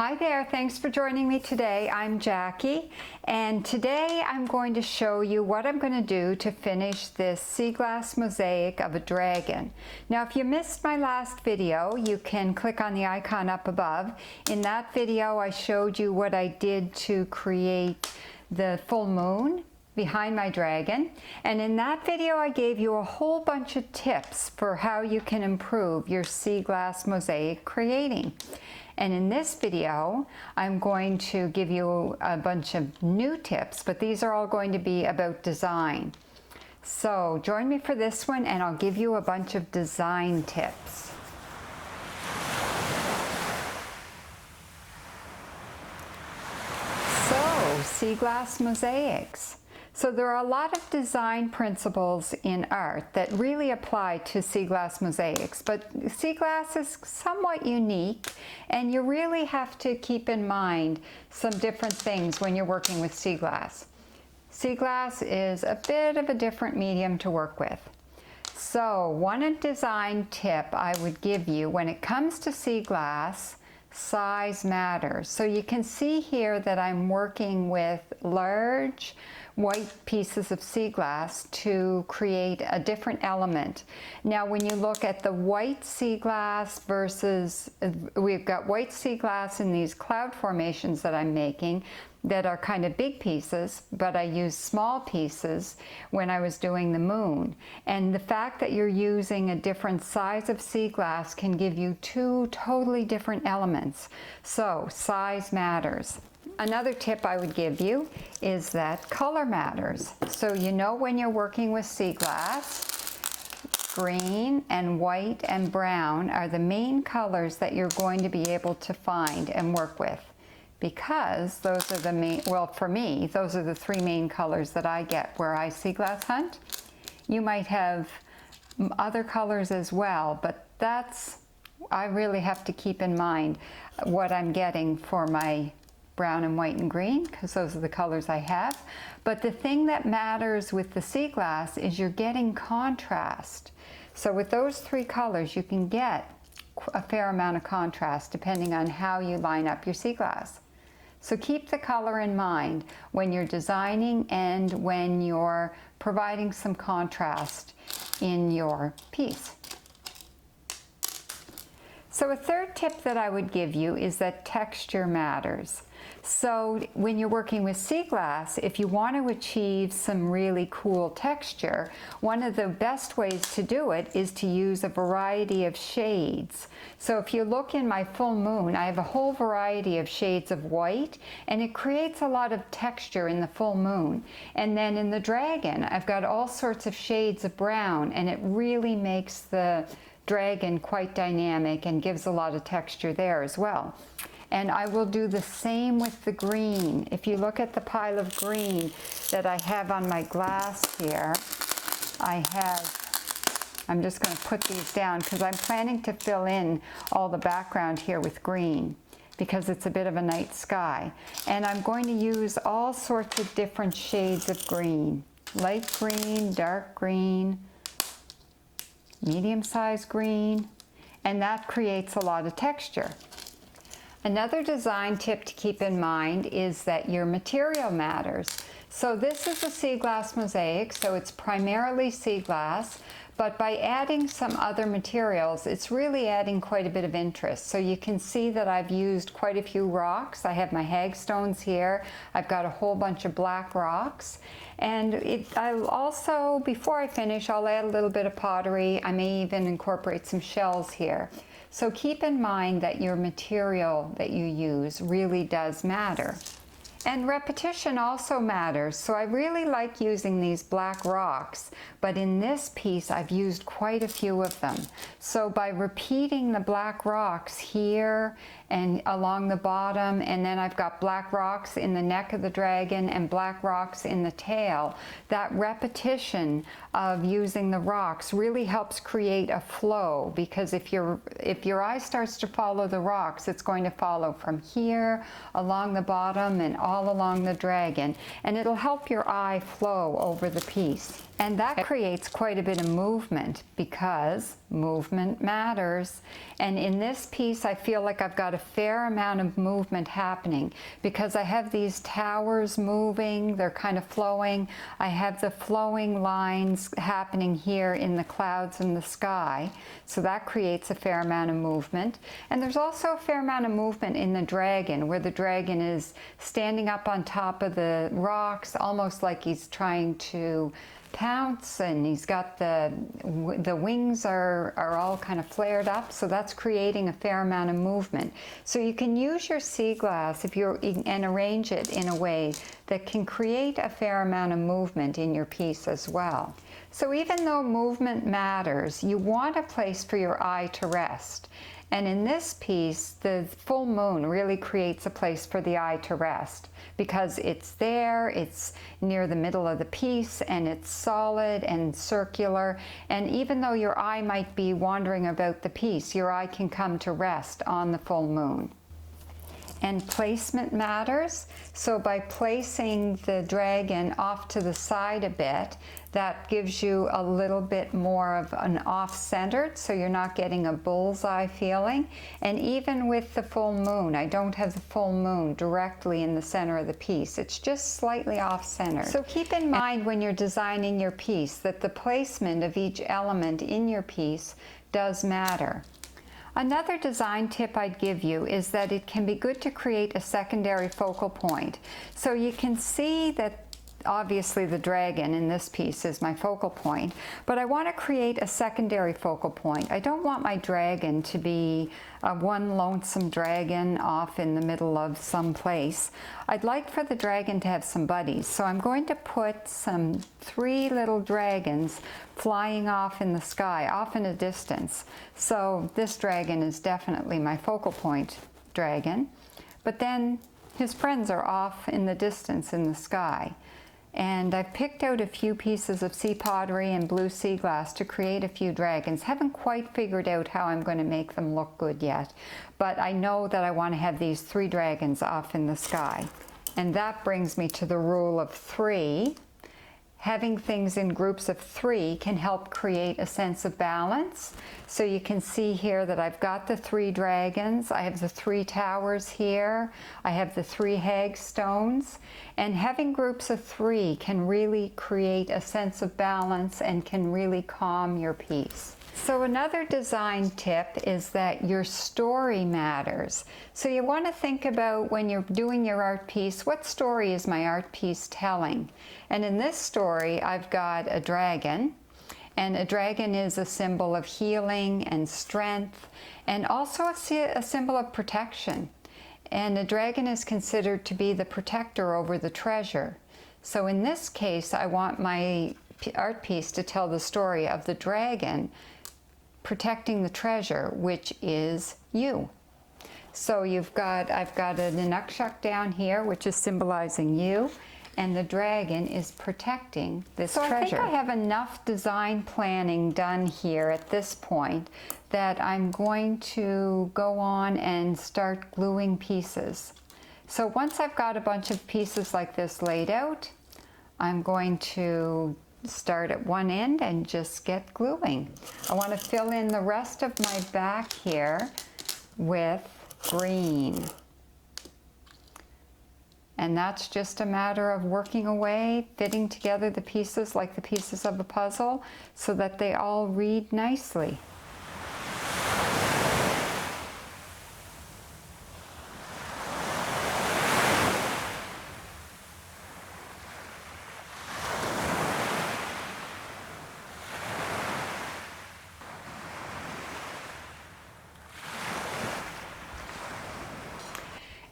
Hi there, thanks for joining me today. I'm Jackie, and today I'm going to show you what I'm going to do to finish this sea glass mosaic of a dragon. Now, if you missed my last video, you can click on the icon up above. In that video, I showed you what I did to create the full moon behind my dragon, and in that video I gave you a whole bunch of tips for how you can improve your sea glass mosaic creating. And in this video, I'm going to give you a bunch of new tips, but these are all going to be about design. So join me for this one and I'll give you a bunch of design tips. So, sea glass mosaics. So there are a lot of design principles in art that really apply to sea glass mosaics, but sea glass is somewhat unique, and you really have to keep in mind some different things when you're working with sea glass. Sea glass is a bit of a different medium to work with. So one design tip I would give you when it comes to sea glass: size matters. So you can see here that I'm working with large white pieces of sea glass to create a different element. Now when you look at the white sea glass versus, we've got white sea glass in these cloud formations that I'm making that are kind of big pieces, but I used small pieces when I was doing the moon. And the fact that you're using a different size of sea glass can give you two totally different elements. So size matters. Another tip I would give you is that color matters. So you know when you're working with sea glass, green and white and brown are the main colors that you're going to be able to find and work with, because those are the main, well, for me, those are the three main colors that I get where I sea glass hunt. You might have other colors as well, but I really have to keep in mind what I'm getting for my brown and white and green, because those are the colors I have. But the thing that matters with the sea glass is you're getting contrast. So with those three colors, you can get a fair amount of contrast depending on how you line up your sea glass. So keep the color in mind when you're designing and when you're providing some contrast in your piece. So a third tip that I would give you is that texture matters. So when you're working with sea glass, if you want to achieve some really cool texture, one of the best ways to do it is to use a variety of shades. So if you look in my full moon, I have a whole variety of shades of white, and it creates a lot of texture in the full moon. And then in the dragon, I've got all sorts of shades of brown, and it really makes the dragon quite dynamic and gives a lot of texture there as well. And I will do the same with the green. If you look at the pile of green that I have on my glass here, I'm just going to put these down because I'm planning to fill in all the background here with green because it's a bit of a night sky. And I'm going to use all sorts of different shades of green: light green, dark green, medium-sized green, and that creates a lot of texture. Another design tip to keep in mind is that your material matters. So this is a sea glass mosaic, so it's primarily sea glass, but by adding some other materials, it's really adding quite a bit of interest. So you can see that I've used quite a few rocks. I have my hagstones here. I've got a whole bunch of black rocks. And I'll also, before I finish, I'll add a little bit of pottery. I may even incorporate some shells here. So keep in mind that your material that you use really does matter. And repetition also matters. So I really like using these black rocks, but in this piece I've used quite a few of them. So by repeating the black rocks here and along the bottom, and then I've got black rocks in the neck of the dragon and black rocks in the tail, that repetition of using the rocks really helps create a flow, because if your eye starts to follow the rocks, it's going to follow from here along the bottom and all along the dragon, and it'll help your eye flow over the piece. And that creates quite a bit of movement because movement matters. And in this piece, I feel like I've got a fair amount of movement happening because I have these towers moving, they're kind of flowing. I have the flowing lines happening here in the clouds and the sky. So that creates a fair amount of movement. And there's also a fair amount of movement in the dragon, where the dragon is standing up on top of the rocks, almost like he's trying to pounce, and he's got the wings are all kind of flared up, so that's creating a fair amount of movement. So you can use your sea glass and arrange it in a way that can create a fair amount of movement in your piece as well. So even though movement matters, you want a place for your eye to rest. And in this piece, the full moon really creates a place for the eye to rest because it's there, it's near the middle of the piece, and it's solid and circular. And even though your eye might be wandering about the piece, your eye can come to rest on the full moon. And placement matters. So by placing the dragon off to the side a bit, that gives you a little bit more of an off-centered, so you're not getting a bullseye feeling. And even with the full moon, I don't have the full moon directly in the center of the piece. It's just slightly off-centered. So keep in mind when you're designing your piece that the placement of each element in your piece does matter. Another design tip I'd give you is that it can be good to create a secondary focal point. So you can see that obviously the dragon in this piece is my focal point, but I want to create a secondary focal point. I don't want my dragon to be one lonesome dragon off in the middle of some place. I'd like for the dragon to have some buddies, so I'm going to put some 3 little dragons flying off in the sky, off in a distance. So this dragon is definitely my focal point dragon, but then his friends are off in the distance in the sky. And I've picked out a few pieces of sea pottery and blue sea glass to create a few dragons. Haven't quite figured out how I'm going to make them look good yet, but I know that I want to have these 3 dragons off in the sky. And that brings me to the rule of 3. Having things in groups of 3 can help create a sense of balance. So you can see here that I've got the 3 dragons, I have the 3 towers here, I have the 3 hagstones, and having groups of 3 can really create a sense of balance and can really calm your piece. So another design tip is that your story matters. So you want to think about when you're doing your art piece, what story is my art piece telling? And in this story, I've got a dragon, and a dragon is a symbol of healing and strength, and also a symbol of protection. And a dragon is considered to be the protector over the treasure. So in this case, I want my art piece to tell the story of the dragon protecting the treasure, which is you. So I've got an inukshuk down here, which is symbolizing you, and the dragon is protecting this treasure. I think I have enough design planning done here at this point that I'm going to go on and start gluing pieces. So once I've got a bunch of pieces like this laid out, I'm going to start at one end and just get gluing. I want to fill in the rest of my back here with green. And that's just a matter of working away, fitting together the pieces like the pieces of a puzzle so that they all read nicely.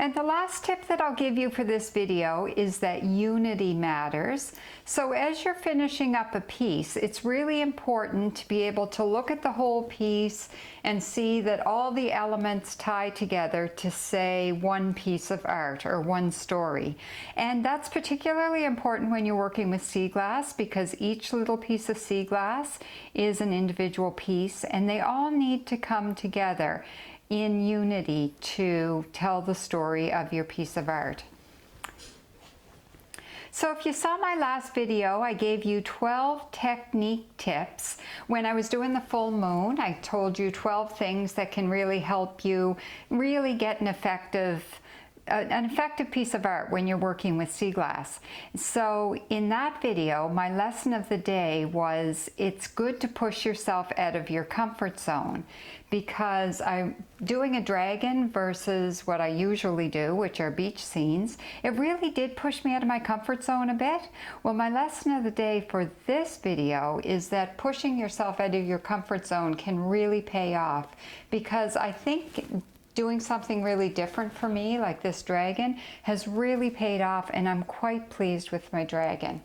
And the last tip that I'll give you for this video is that unity matters. So as you're finishing up a piece, it's really important to be able to look at the whole piece and see that all the elements tie together to say one piece of art or one story. And that's particularly important when you're working with sea glass, because each little piece of sea glass is an individual piece and they all need to come together in unity to tell the story of your piece of art. So if you saw my last video, I gave you 12 technique tips. When I was doing the full moon, I told you 12 things that can really help you really get an effective piece of art when you're working with sea glass. So in that video, my lesson of the day was it's good to push yourself out of your comfort zone, because I'm doing a dragon versus what I usually do, which are beach scenes. It really did push me out of my comfort zone a bit. Well, my lesson of the day for this video is that pushing yourself out of your comfort zone can really pay off, because I think doing something really different for me, like this dragon, has really paid off, and I'm quite pleased with my dragon.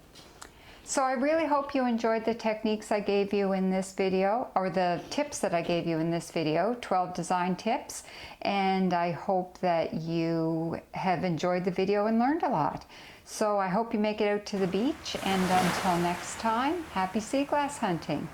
So I really hope you enjoyed the techniques I gave you in this video, or the tips that I gave you in this video, 12 design tips, and I hope that you have enjoyed the video and learned a lot. So I hope you make it out to the beach, and until next time, happy sea glass hunting.